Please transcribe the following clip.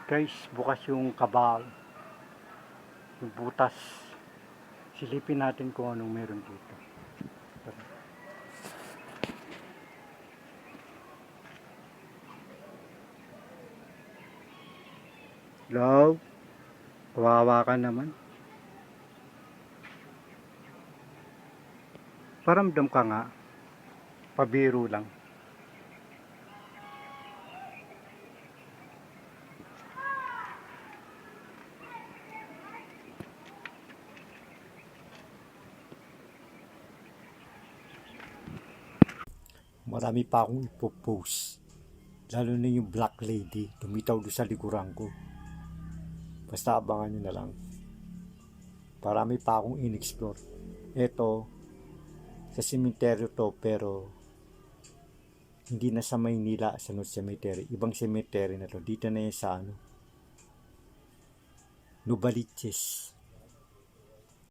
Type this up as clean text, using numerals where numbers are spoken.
Guys, bukas yung kabal, yung butas. Silipin natin kung anong meron dito. Love, kawawa ka naman. Paramdam ka nga, pabiro lang. Marami pa akong ipopost, lalo na yung black lady lumitaw doon sa likuran ko. Basta abangan nyo na lang, marami pa akong in-explore. Eto, sa sementeryo to, pero hindi na sa Maynila, sa North Cemetery, ibang cemetery na to. Dito na yan sa Novaliches.